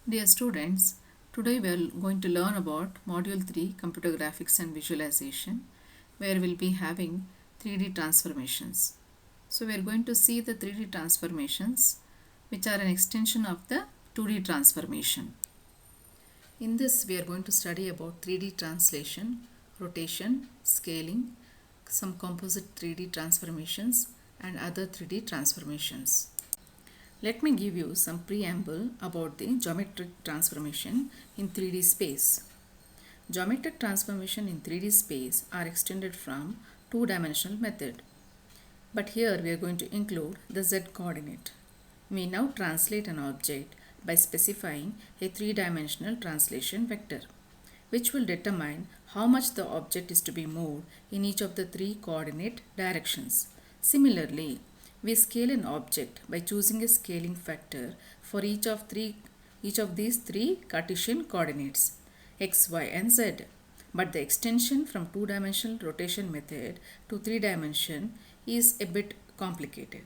Dear students, today we are going to learn about Module 3 Computer Graphics and Visualization, where we'll be having 3D transformations. So we are going to see the 3D transformations which are an extension of the 2D transformation. In this we are going to study about 3D translation, rotation, scaling, some composite 3D transformations and other 3D transformations. Let me give you some preamble about the geometric transformation in 3D space. Geometric transformation in 3D space are extended from two-dimensional method. But here we are going to include the z coordinate. We now translate an object by specifying a three-dimensional translation vector, which will determine how much the object is to be moved in each of the three coordinate directions. Similarly, we scale an object by choosing a scaling factor for each of these three Cartesian coordinates x, y and z. But the extension from two-dimensional rotation method to three-dimension is a bit complicated.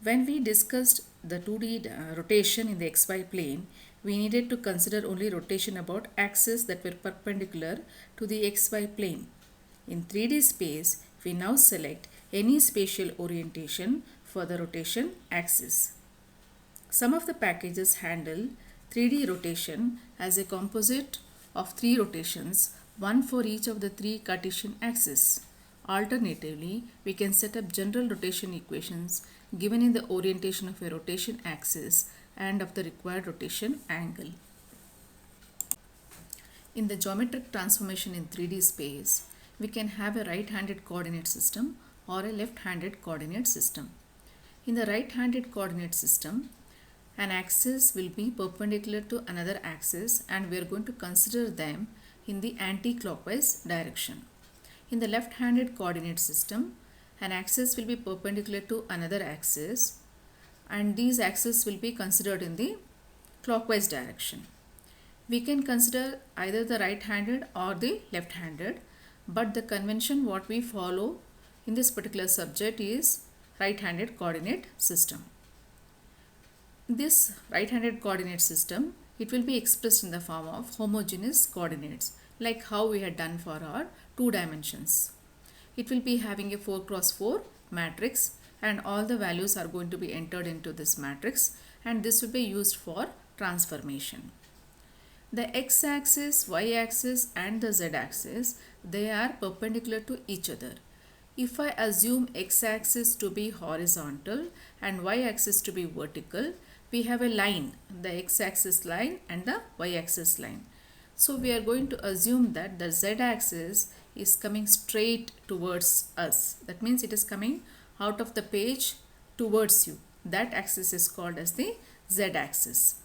When we discussed the 2D rotation in the xy plane, we needed to consider only rotation about axes that were perpendicular to the xy plane. In 3D space, we now select any spatial orientation for the rotation axis. Some of the packages handle 3D rotation as a composite of three rotations, one for each of the three Cartesian axes. Alternatively, we can set up general rotation equations given in the orientation of a rotation axis and of the required rotation angle. In the geometric transformation in 3D space, we can have a right-handed coordinate system or a left-handed coordinate system. In the right-handed coordinate system, an axis will be perpendicular to another axis and we are going to consider them in the anti-clockwise direction. In the left-handed coordinate system, an axis will be perpendicular to another axis and these axes will be considered in the clockwise direction. We can consider either the right-handed or the left-handed, but the convention what we follow in this particular subject is right-handed coordinate system. This right-handed coordinate system, it will be expressed in the form of homogeneous coordinates, like how we had done for our 2 dimensions. It will be having a 4x4 matrix and all the values are going to be entered into this matrix and this will be used for transformation. The x-axis, y-axis and the z-axis, they are perpendicular to each other. If I assume x-axis to be horizontal and y-axis to be vertical, we have a line, the x-axis line and the y-axis line. So we are going to assume that the z-axis is coming straight towards us. That means it is coming out of the page towards you. That axis is called as the z-axis.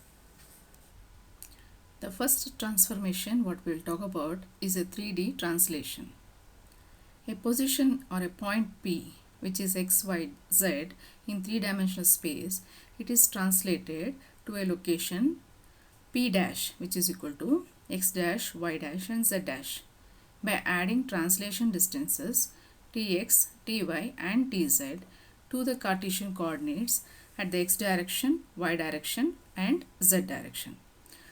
The first transformation what we will talk about is a 3D translation. A position or a point P, which is x, y, z in three-dimensional space, it is translated to a location P dash, which is equal to x dash, y dash and z dash by adding translation distances tx, ty and tz to the Cartesian coordinates at the x direction, y direction and z direction.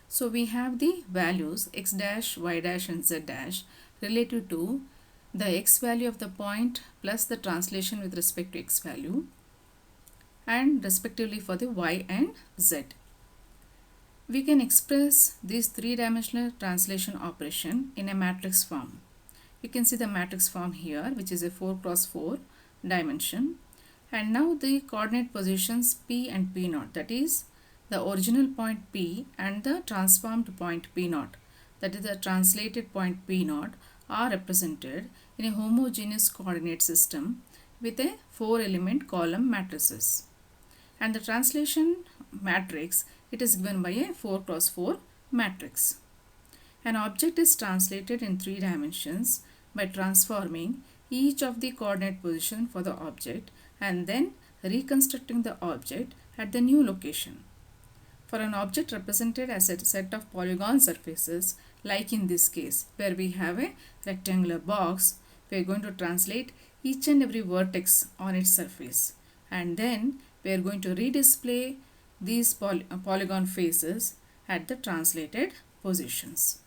So we have the values x dash, y dash and z dash relative to the x value of the point plus the translation with respect to x value and respectively for the y and z. We can express this three-dimensional translation operation in a matrix form. You can see the matrix form here, which is a 4x4 dimension. And now the coordinate positions P and P naught, that is the original point P and the transformed point P naught, that is the translated point P naught, are represented in a homogeneous coordinate system with a 4-element column matrices. And the translation matrix, it is given by a 4x4 matrix. An object is translated in 3 dimensions by transforming each of the coordinate position for the object and then reconstructing the object at the new location. For an object represented as a set of polygon surfaces, like in this case where we have a rectangular box, we are going to translate each and every vertex on its surface and then we are going to redisplay these polygon faces at the translated positions.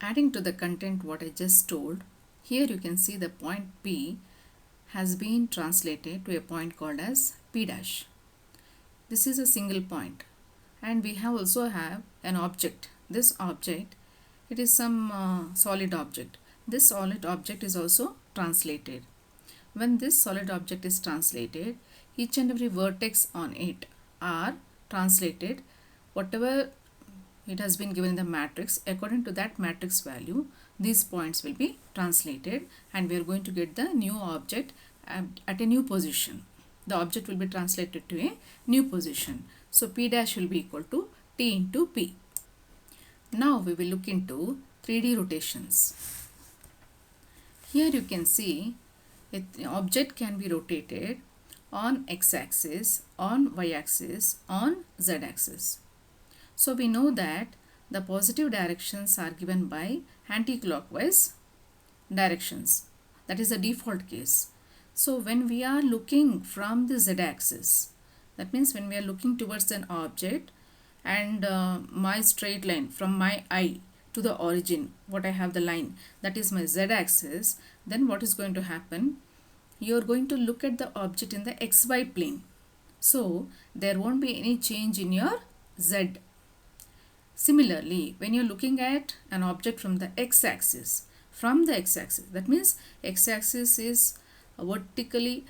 Adding to the content what I just told, here you can see the point P has been translated to a point called as P dash. This is a single point, and we have also have an object. This object, it is some solid object. This solid object is also translated. When this solid object is translated, each and every vertex on it are translated. Whatever it has been given in the matrix, according to that matrix value, these points will be translated, and we are going to get the new object at a new position. The object will be translated to a new position. So P dash will be equal to T into P. Now we will look into 3D rotations. Here you can see an object can be rotated on x-axis, on y-axis, on z-axis. So we know that the positive directions are given by anti-clockwise directions. That is the default case. So when we are looking from the z-axis, that means when we are looking towards an object, and my straight line from my eye to the origin, what I have the line, that is my z-axis, then what is going to happen? You are going to look at the object in the xy plane. So there won't be any change in your z. Similarly, when you are looking at an object from the x-axis, that means x-axis is vertically,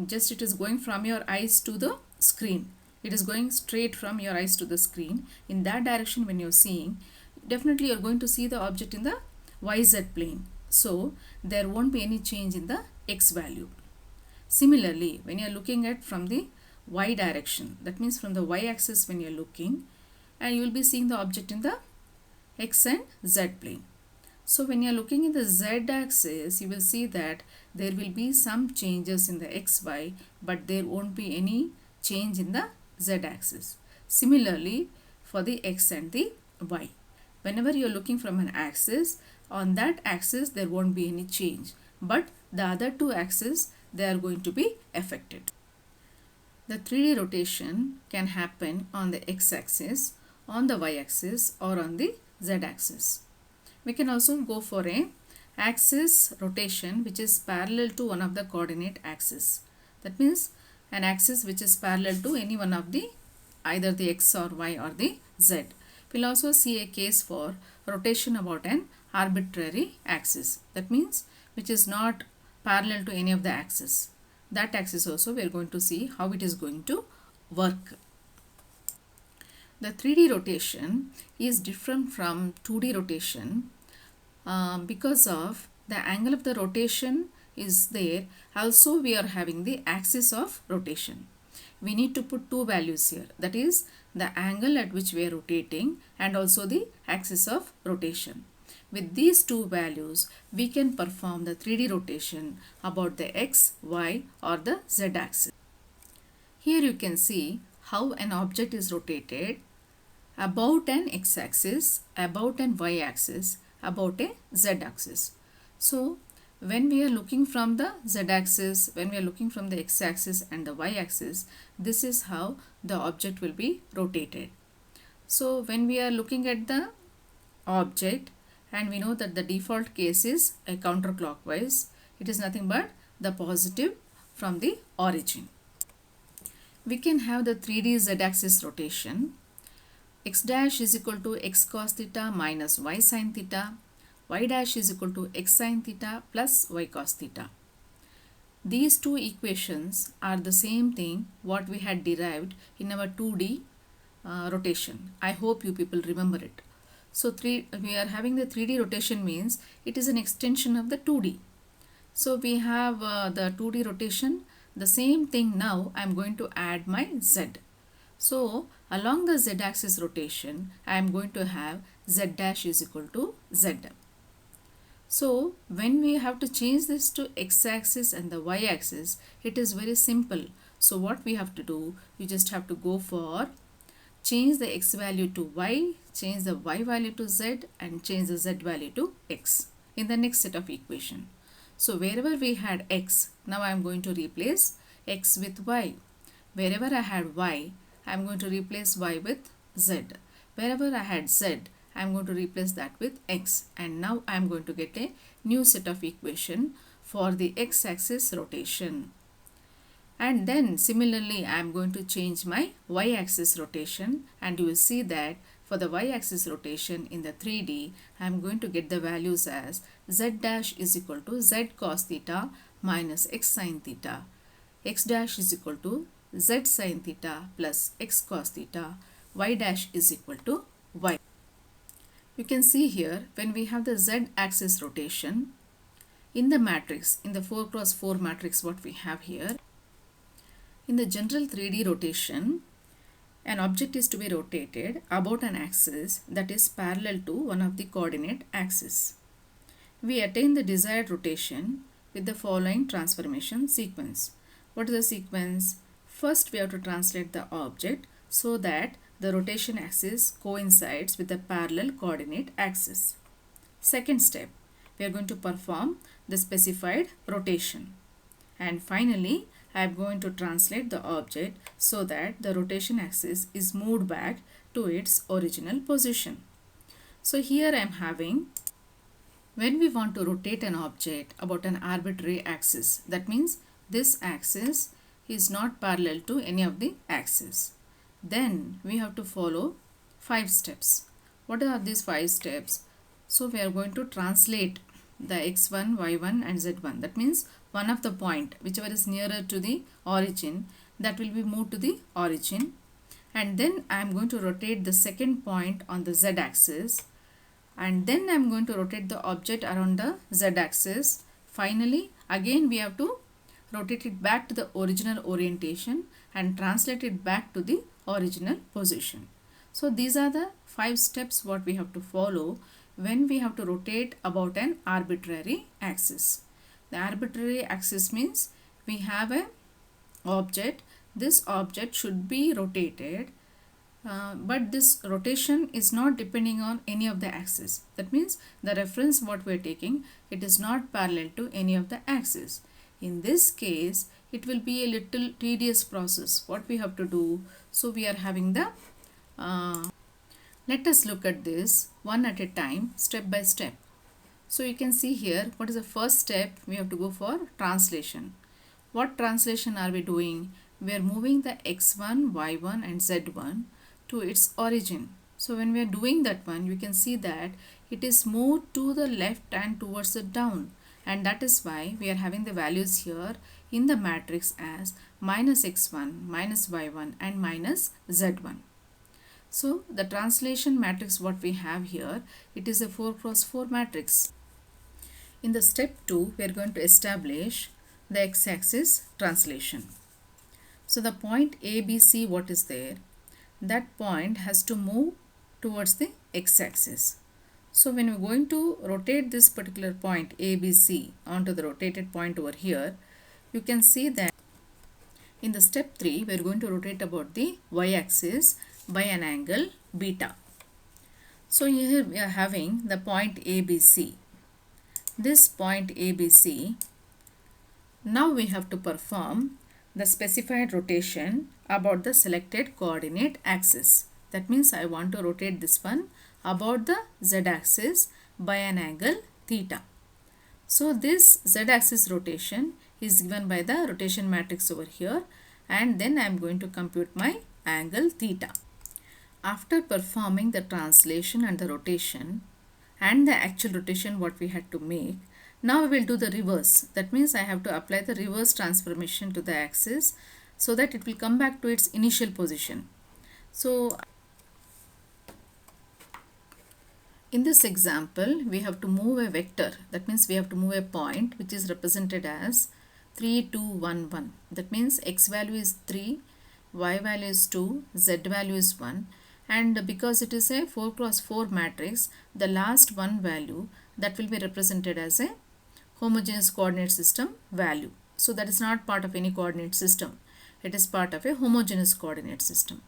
just it is going from your eyes to the screen. It is going straight from your eyes to the screen. In that direction when you are seeing, definitely you are going to see the object in the YZ plane. So there won't be any change in the x value. Similarly, when you are looking at from the y direction, that means from the y-axis when you are looking, and you will be seeing the object in the x and z plane. So when you are looking in the z-axis, you will see that there will be some changes in the xy, but there won't be any change in the z-axis. Similarly, for the x and the y, whenever you are looking from an axis, on that axis there won't be any change, but the other two axes, they are going to be affected. The 3D rotation can happen on the x-axis, on the y-axis, or on the z-axis. We can also go for a axis rotation which is parallel to one of the coordinate axes. That means an axis which is parallel to any one of the either the x or y or the z. We'll also see a case for rotation about an arbitrary axis. That means which is not parallel to any of the axes. That axis also we are going to see how it is going to work. The 3D rotation is different from 2D rotation because of the angle of the rotation is there. Also we are having the axis of rotation. We need to put two values here, that is the angle at which we are rotating and also the axis of rotation. With these two values, we can perform the 3D rotation about the x, y or the z axis. Here you can see how an object is rotated about an x-axis, about an y-axis, about a z-axis. So when we are looking from the z-axis, when we are looking from the x-axis and the y-axis, this is how the object will be rotated. So when we are looking at the object, and we know that the default case is a counterclockwise, it is nothing but the positive from the origin. We can have the 3D z-axis rotation. X dash is equal to x cos theta minus y sin theta. Y dash is equal to x sin theta plus y cos theta. These two equations are the same thing what we had derived in our 2D rotation. I hope you people remember it. So we are having the 3D rotation means it is an extension of the 2D. So we have the 2D rotation. The same thing now I am going to add my z. So along the z-axis rotation, I am going to have z dash is equal to z. So when we have to change this to x-axis and the y-axis, it is very simple. So what we have to do, we just have to go for change the x value to y, change the y value to z and change the z value to x in the next set of equation. So wherever we had x, now I am going to replace x with y. Wherever I had y, I am going to replace y with z. Wherever I had z, I am going to replace that with x, and now I am going to get a new set of equation for the x-axis rotation. And then similarly I am going to change my y-axis rotation, and you will see that for the y-axis rotation in the 3D, I am going to get the values as z dash is equal to z cos theta minus x sin theta, x dash is equal to z sin theta plus x cos theta, y dash is equal to y. You can see here when we have the z-axis rotation in the matrix, in the 4 cross 4 matrix what we have here, in the general 3D rotation, an object is to be rotated about an axis that is parallel to one of the coordinate axes. We attain the desired rotation with the following transformation sequence. What is the sequence? First, we have to translate the object so that the rotation axis coincides with the parallel coordinate axis. Second step, we are going to perform the specified rotation. And finally, I am going to translate the object so that the rotation axis is moved back to its original position. So here I am having, when we want to rotate an object about an arbitrary axis, that means this axis is not parallel to any of the axes. Then we have to follow 5 steps. What are these 5 steps? So we are going to translate the x1, y1 and z1. That means one of the point, whichever is nearer to the origin, that will be moved to the origin. And then I am going to rotate the second point on the z-axis. And then I am going to rotate the object around the z-axis. Finally, again we have to rotate it back to the original orientation and translate it back to the original position. So these are the 5 steps what we have to follow when we have to rotate about an arbitrary axis. The arbitrary axis means we have an object. This object should be rotated, but this rotation is not depending on any of the axes. That means the reference what we are taking, it is not parallel to any of the axes. In this case, it will be a little tedious process. What we have to do, so we are having the let us look at this one at a time, step by step. So you can see here, what is the first step? We have to go for translation. What translation are we doing? We are moving the x1, y1 and z1 to its origin. So when we are doing that one, you can see that it is moved to the left and towards the down. And that is why we are having the values here in the matrix as minus x1, minus y1 and minus z1. So the translation matrix what we have here, it is a 4 cross 4 matrix. In the step 2, we are going to establish the x-axis translation. So the point ABC what is there, that point has to move towards the x-axis. So when we are going to rotate this particular point ABC onto the rotated point over here, you can see that in the step 3, we are going to rotate about the y-axis by an angle beta. So here we are having the point ABC. This point ABC, now we have to perform the specified rotation about the selected coordinate axis. That means I want to rotate this one about the z-axis by an angle theta. So this z-axis rotation is given by the rotation matrix over here, and then I am going to compute my angle theta. After performing the translation and the rotation and the actual rotation what we had to make, now we will do the reverse. That means I have to apply the reverse transformation to the axis so that it will come back to its initial position. So in this example, we have to move a vector. That means we have to move a point which is represented as 3, 2, 1, 1. That means x value is 3, y value is 2, z value is 1. And because it is a 4 cross 4 matrix, the last one value that will be represented as a homogeneous coordinate system value. So that is not part of any coordinate system. It is part of a homogeneous coordinate system.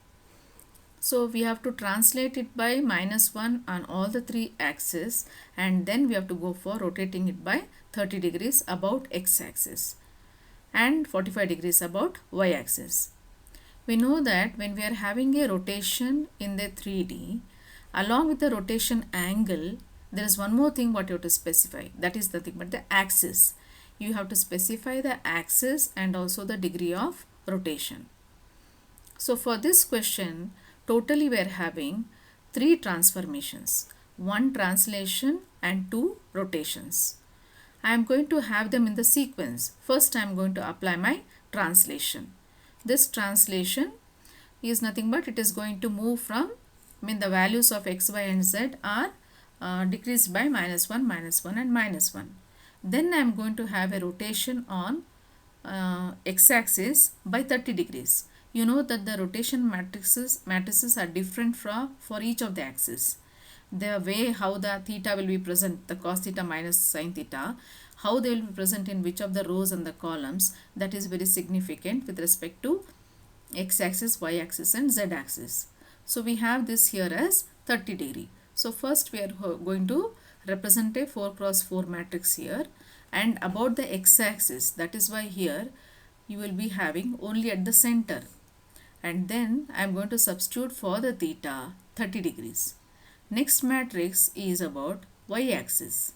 So we have to translate it by -1 on all the 3 axes, and then we have to go for rotating it by 30 degrees about x-axis and 45 degrees about y-axis. We know that when we are having a rotation in the 3D, along with the rotation angle, there is one more thing what you have to specify. That is nothing but the axis. You have to specify the axis and also the degree of rotation. So for this question, totally we are having 3 transformations, 1 translation and 2 rotations. I am going to have them in the sequence. First I am going to apply my translation. This translation is nothing but it is going to move from, the values of x, y and z are decreased by -1, -1 and -1. Then I am going to have a rotation on x-axis by 30 degrees. You know that the rotation matrices are different for each of the axes. The way how the theta will be present, the cos theta minus sin theta, how they will be present in which of the rows and the columns, that is very significant with respect to x-axis, y-axis and z-axis. So we have this here as 30 degree. So first we are going to represent a 4 cross 4 matrix here, and about the x-axis, that is why here you will be having only at the center, and then I am going to substitute for the theta 30 degrees. Next matrix is about y-axis.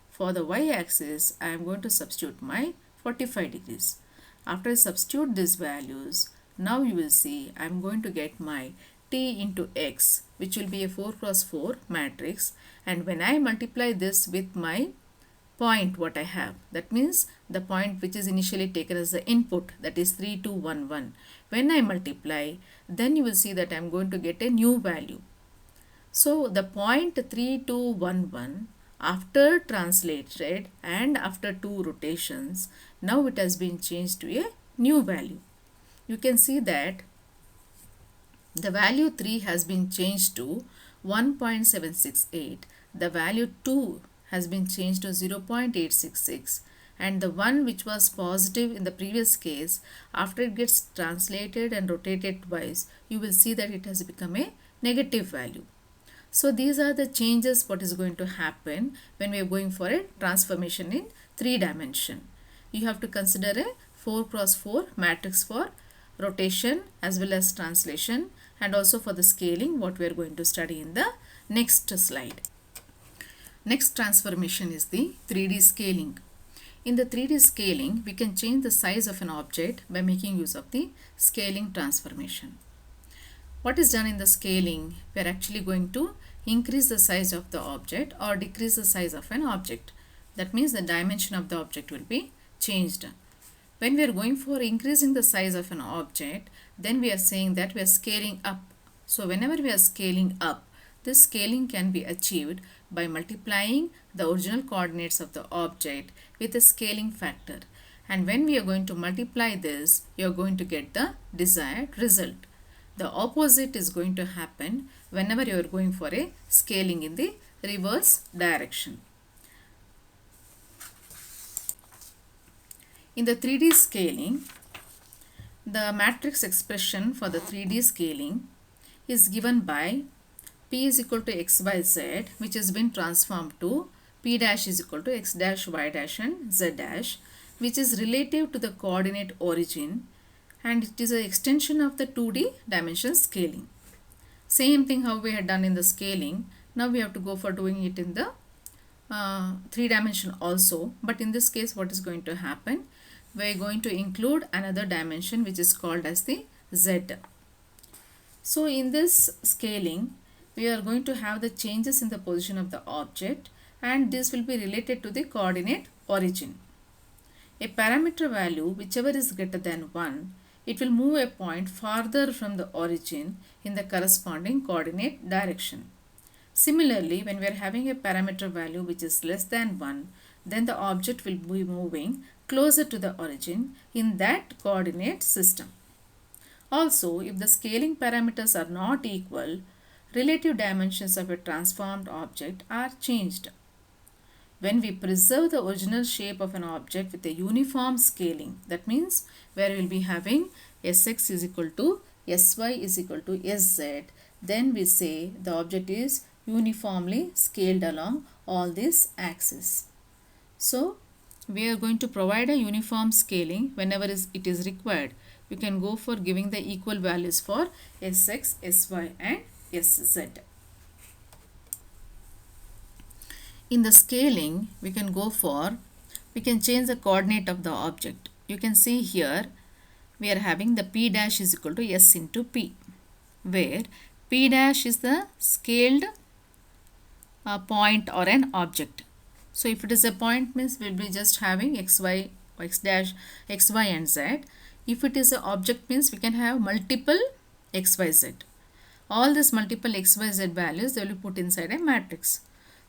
For the y-axis I am going to substitute my 45 degrees. After I substitute these values, now you will see I am going to get my t into x, which will be a 4 cross 4 matrix, and when I multiply this with my point what I have, that means the point which is initially taken as the input, that is 3211. When I multiply, then you will see that I am going to get a new value. So the point 3211, after translated and after 2 rotations, now it has been changed to a new value. You can see that the value 3 has been changed to 1.768. The value 2 has been changed to 0.866, and the one which was positive in the previous case, after it gets translated and rotated twice, you will see that it has become a negative value. So these are the changes what is going to happen when we are going for a transformation in 3 dimension. You have to consider a 4 cross 4 matrix for rotation as well as translation, and also for the scaling what we are going to study in the next slide. Next transformation is the 3D scaling. In the 3D scaling, we can change the size of an object by making use of the scaling transformation. What is done in the scaling? We are actually going to increase the size of the object or decrease the size of an object. That means the dimension of the object will be changed. When we are going for increasing the size of an object, then we are saying that we are scaling up. So whenever we are scaling up, this scaling can be achieved by multiplying the original coordinates of the object with a scaling factor. And when we are going to multiply this, you are going to get the desired result. The opposite is going to happen whenever you are going for a scaling in the reverse direction. In the 3D scaling, the matrix expression for the 3D scaling is given by P is equal to x by z, which has been transformed to P dash is equal to x dash, y dash and z dash, which is relative to the coordinate origin, and it is an extension of the 2D dimension scaling. Same thing how we had done in the scaling, now we have to go for doing it in the 3 dimension also, but in this case what is going to happen? We are going to include another dimension which is called as the z. So in this scaling, we are going to have the changes in the position of the object, and this will be related to the coordinate origin. A parameter value whichever is greater than 1, it will move a point farther from the origin in the corresponding coordinate direction. Similarly, when we are having a parameter value which is less than 1, then the object will be moving closer to the origin in that coordinate system. Also, if the scaling parameters are not equal, relative dimensions of a transformed object are changed. When we preserve the original shape of an object with a uniform scaling, that means where we will be having Sx is equal to Sy is equal to Sz, then we say the object is uniformly scaled along all these axes. So we are going to provide a uniform scaling whenever it is required. you can go for giving the equal values for Sx, Sy and Sz. In the scaling, we can change the coordinate of the object. You can see here we are having the P dash is equal to S into P, where P dash is the scaled point or an object. So if it is a point, means we will be just having x dash, x, y and z. If it is an object, means we can have multiple x, y, z. All these multiple x, y, z values, they will be put inside a matrix.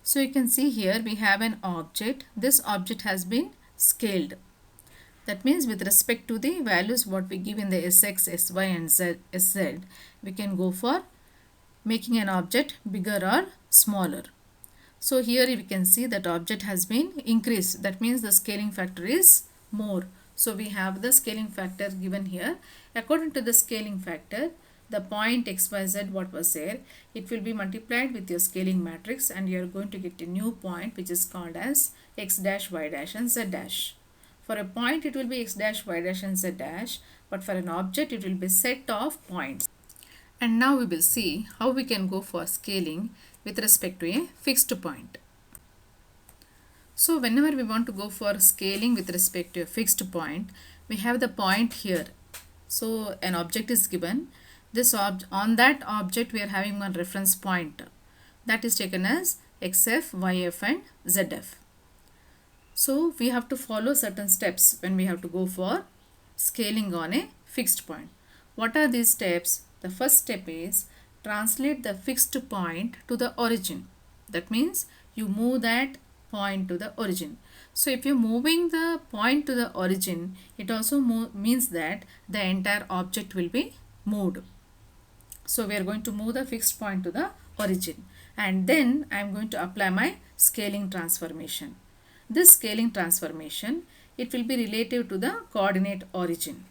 So you can see here we have an object. This object has been scaled. That means with respect to the values what we give in the Sx, Sy and Sz, we can go for making an object bigger or smaller. So here we can see that object has been increased. That means the scaling factor is more. So we have the scaling factor given here. According to the scaling factor, the point xyz what was there, it will be multiplied with your scaling matrix and you are going to get a new point which is called as x dash, y dash and z dash. For a point it will be x dash, y dash and z dash, but for an object it will be set of points. And now we will see how we can go for scaling with respect to a fixed point. So whenever we want to go for scaling with respect to a fixed point, we have the point here. So an object is given. On that object we are having one reference point that is taken as xf, yf and zf. So we have to follow certain steps when we have to go for scaling on a fixed point. What are these steps? The first step is translate the fixed point to the origin. That means you move that point to the origin. So if you're moving the point to the origin, it also means that the entire object will be moved. So we are going to move the fixed point to the origin, and then I am going to apply my scaling transformation. This scaling transformation, it will be relative to the coordinate origin.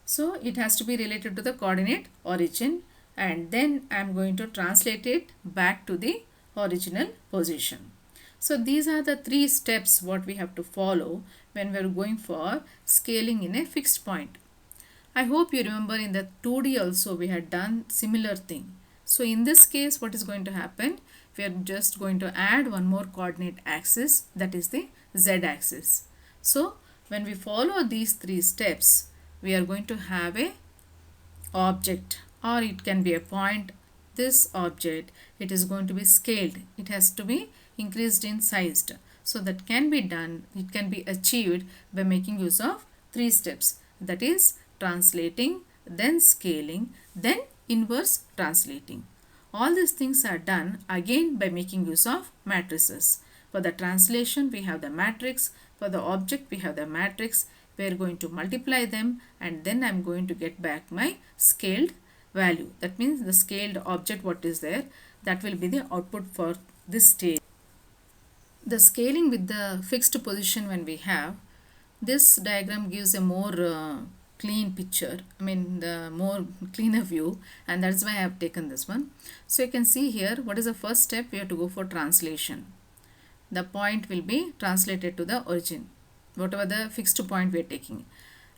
So it has to be related to the coordinate origin, and then I am going to translate it back to the original position. So these are the three steps what we have to follow when we are going for scaling in a fixed point. I hope you remember in the 2D also we had done similar thing. So in this case what is going to happen? We are just going to add one more coordinate axis, that is the z axis. So when we follow these three steps, we are going to have a object, or it can be a point. This object, it is going to be scaled. It has to be increased in size. So that can be done, it can be achieved by making use of three steps. That is translating, then scaling, then inverse translating. All these things are done again by making use of matrices. For the translation we have the matrix, for the object we have the matrix. We are going to multiply them and then I am going to get back my scaled value. That means the scaled object what is there, that will be the output for this stage. The scaling with the fixed position when we have, this diagram gives a more clean picture, the more cleaner view, and that's why I have taken this one. So you can see here what is the first step. We have to go for translation. The point will be translated to the origin, whatever the fixed point we are taking,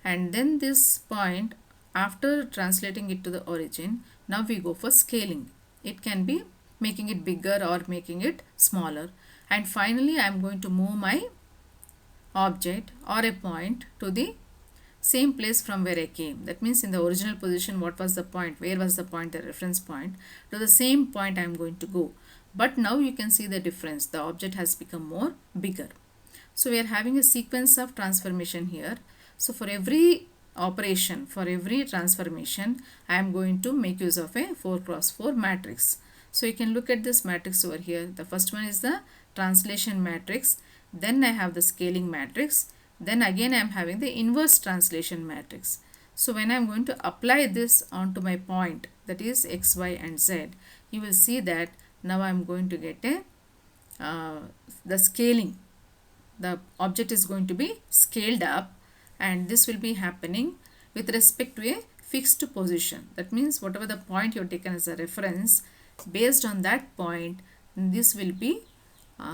and then this point, after translating it to the origin, now we go for scaling. It can be making it bigger or making it smaller, and finally I am going to move my object or a point to the same place from where I came. That means in the original position, what was the point, where was the point, the reference point, to the same point I am going to go. But now you can see the difference, the object has become more bigger. So we are having a sequence of transformation here. So for every operation, for every transformation, I am going to make use of a 4x4 matrix. So you can look at this matrix over here. The first one is the translation matrix, then I have the scaling matrix, then again I am having the inverse translation matrix. So when I am going to apply this onto my point, that is x, y and z, you will see that now I am going to get the scaling. The object is going to be scaled up, and this will be happening with respect to a fixed position. That means whatever the point you have taken as a reference, based on that point, this will be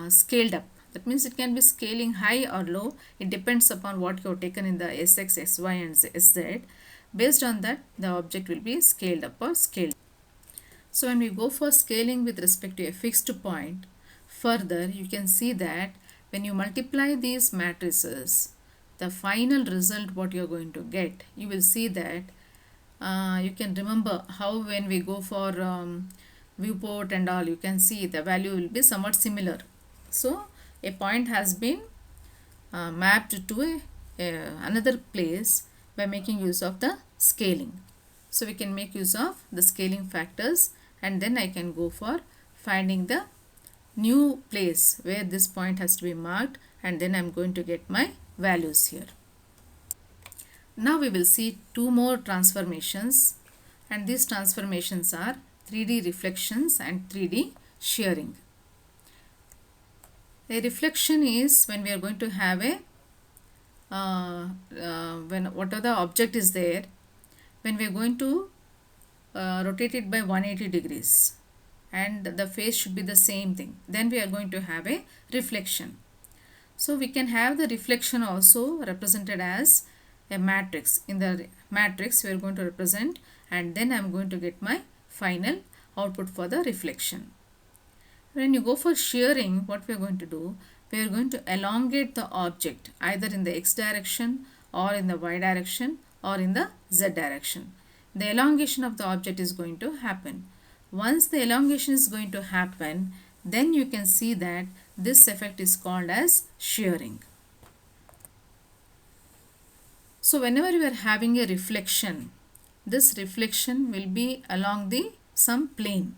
scaled up. That means it can be scaling high or low. It depends upon what you have taken in the Sx, Sy and Sz. Based on that, the object will be scaled up or scaled. So when we go for scaling with respect to a fixed point, further you can see that when you multiply these matrices, the final result what you are going to get, you will see that you can remember how when we go for viewport and all, you can see the value will be somewhat similar. So a point has been mapped to another place by making use of the scaling. So we can make use of the scaling factors, and then I can go for finding the new place where this point has to be marked, and then I'm going to get my values here. Now we will see two more transformations, and these transformations are 3D reflections and 3D shearing. A reflection is when we are going to have a when whatever the object is there, when we are going to rotate it by 180 degrees and the face should be the same thing, then we are going to have a reflection. So we can have the reflection also represented as a matrix. In the matrix we are going to represent, and then I am going to get my final output for the reflection. When you go for shearing, what we are going to do, we are going to elongate the object either in the x direction or in the y direction or in the z direction. The elongation of the object is going to happen. Once the elongation is going to happen, then you can see that this effect is called as shearing. So whenever you are having a reflection, this reflection will be along the some plane.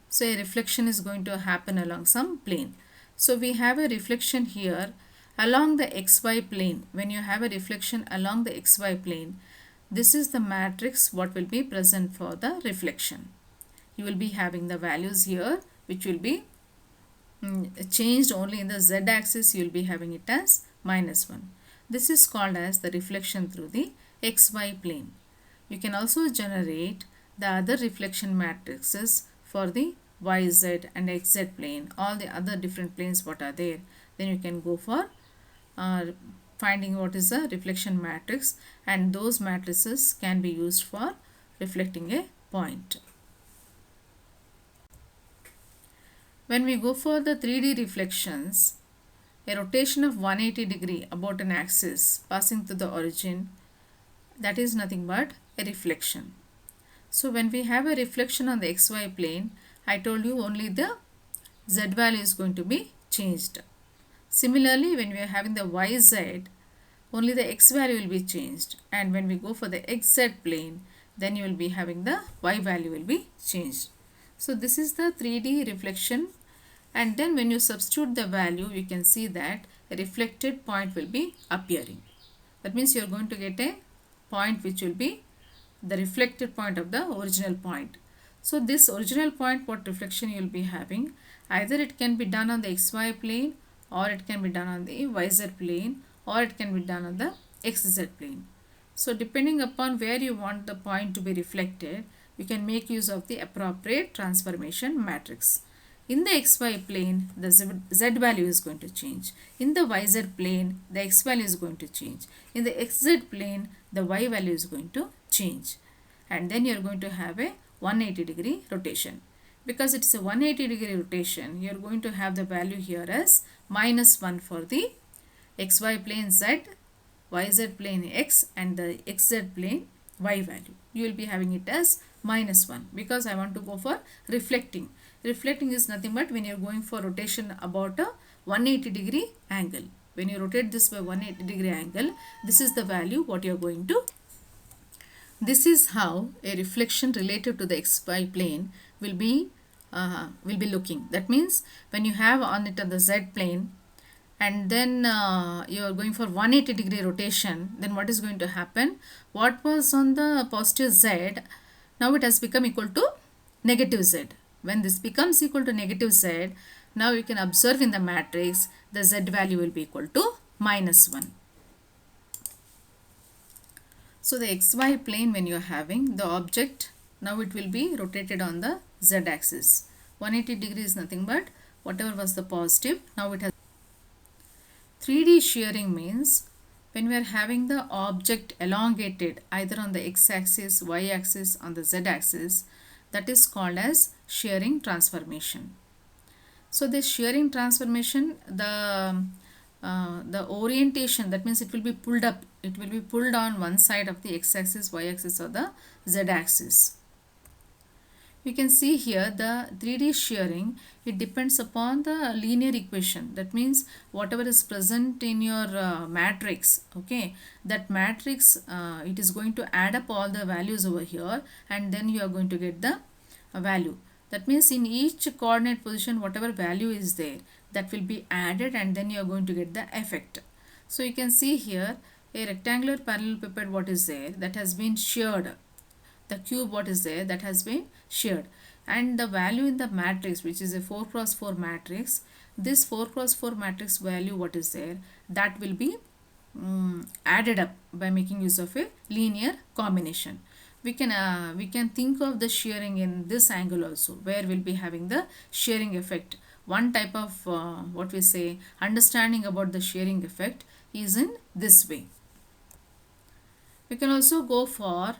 So a reflection is going to happen along some plane. So we have a reflection here along the xy plane. When you have a reflection along the xy plane, this is the matrix what will be present for the reflection. You will be having the values here which will be changed only in the z axis. You will be having it as -1. This is called as the reflection through the xy plane. You can also generate the other reflection matrices for the YZ and XZ plane, all the other different planes what are there. Then you can go for finding what is a reflection matrix, and those matrices can be used for reflecting a point. When we go for the 3D reflections, a rotation of 180 degree about an axis passing through the origin, that is nothing but a reflection. So when we have a reflection on the xy plane, I told you only the z value is going to be changed. Similarly, when we are having the yz, only the x value will be changed, and when we go for the xz plane, then you will be having the y value will be changed. So this is the 3D reflection, and then when you substitute the value, you can see that a reflected point will be appearing. That means you are going to get a point which will be the reflected point of the original point. So this original point, what reflection you will be having, either it can be done on the xy plane, or it can be done on the yz plane, or it can be done on the xz plane. So depending upon where you want the point to be reflected, you can make use of the appropriate transformation matrix. In the xy plane, the z value is going to change. In the yz plane, the x value is going to change. In the xz plane, the y value is going to change. And then you are going to have a 180 degree rotation. Because it's a 180 degree rotation, you are going to have the value here as -1 for the xy plane z, yz plane x, and the xz plane y value. You will be having it as -1 because I want to go for reflecting. Reflecting is nothing but when you are going for rotation about a 180 degree angle. When you rotate this by 180 degree angle, this is the value what you are going to. This is how a reflection related to the xy plane will be looking. That means when you have on it on the z plane, and then you are going for 180 degree rotation, then what is going to happen? What was on the positive z, now it has become equal to negative z. When this becomes equal to negative z, now you can observe in the matrix the z value will be equal to -1. So the xy plane, when you are having the object, now it will be rotated on the z axis. 180 degree is nothing but whatever was the positive, now it has. 3D shearing means when we are having the object elongated either on the x-axis, y-axis, on the z-axis, that is called as shearing transformation. So this shearing transformation, the orientation, that means it will be pulled up, it will be pulled on one side of the x-axis, y-axis or the z-axis. You can see here the 3D shearing, it depends upon the linear equation. That means whatever is present in your matrix, okay, that matrix, it is going to add up all the values over here, and then you are going to get the value. That means in each coordinate position, whatever value is there, that will be added, and then you are going to get the effect. So you can see here a rectangular parallelepiped, what is there, that has been sheared. The cube, what is there, that has been sheared, and the value in the matrix, which is a 4 cross 4 matrix, this 4 cross 4 matrix value, what is there, that will be added up by making use of a linear combination. We can think of the shearing in this angle also, where we'll be having the shearing effect. One type of what we say understanding about the shearing effect is in this way. We can also go for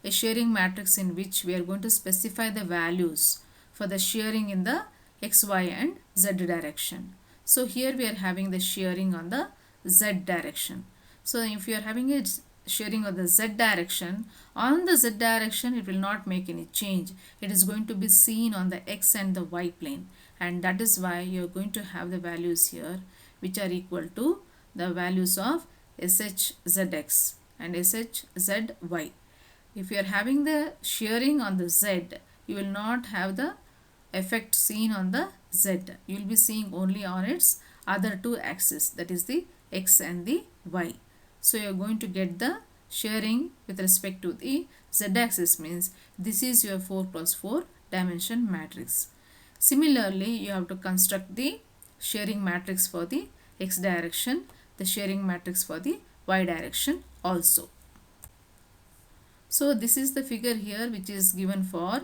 a shearing matrix in which we are going to specify the values for the shearing in the x, y and z direction. So here we are having the shearing on the z direction. So if you are having a shearing of the z direction, on the z direction it will not make any change. It is going to be seen on the x and the y plane, and that is why you are going to have the values here which are equal to the values of shzx and shzy. If you are having the shearing on the z, you will not have the effect seen on the z. You will be seeing only on its other two axes, that is the x and the y. So you are going to get the shearing with respect to the z axis, means this is your 4 cross 4 dimension matrix. Similarly, you have to construct the shearing matrix for the x direction, the shearing matrix for the y direction also. So this is the figure here which is given for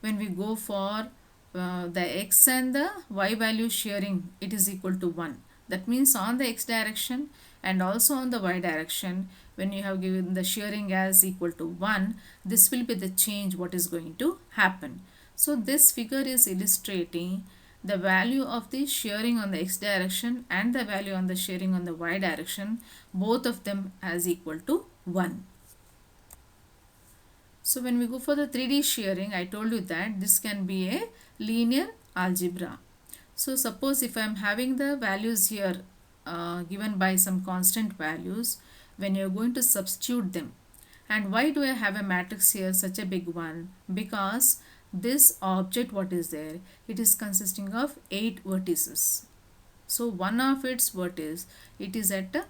when we go for the x and the y value shearing, it is equal to 1. That means on the x direction and also on the y direction, when you have given the shearing as equal to 1, this will be the change what is going to happen. So this figure is illustrating the value of the shearing on the x direction and the value on the shearing on the y direction, both of them as equal to 1. So when we go for the 3D shearing, I told you that this can be a linear algebra. So suppose if I am having the values here given by some constant values, when you are going to substitute them. And why do I have a matrix here, such a big one? Because this object, what is there, it is consisting of 8 vertices. So one of its vertex, it is at the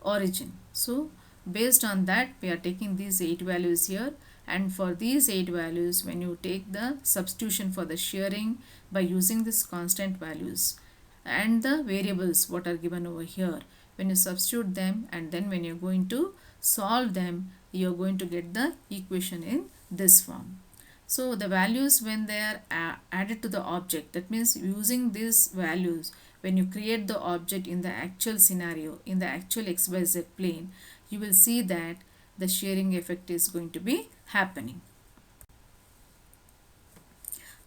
origin. So based on that, we are taking these 8 values here, and for these 8 values, when you take the substitution for the shearing by using this constant values and the variables what are given over here, when you substitute them and then when you're going to solve them, you're going to get the equation in this form. So the values, when they are added to the object, that means using these values, when you create the object in the actual scenario, in the actual xyz plane, you will see that the shearing effect is going to be happening.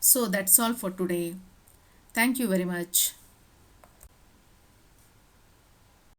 So that's all for today. Thank you very much.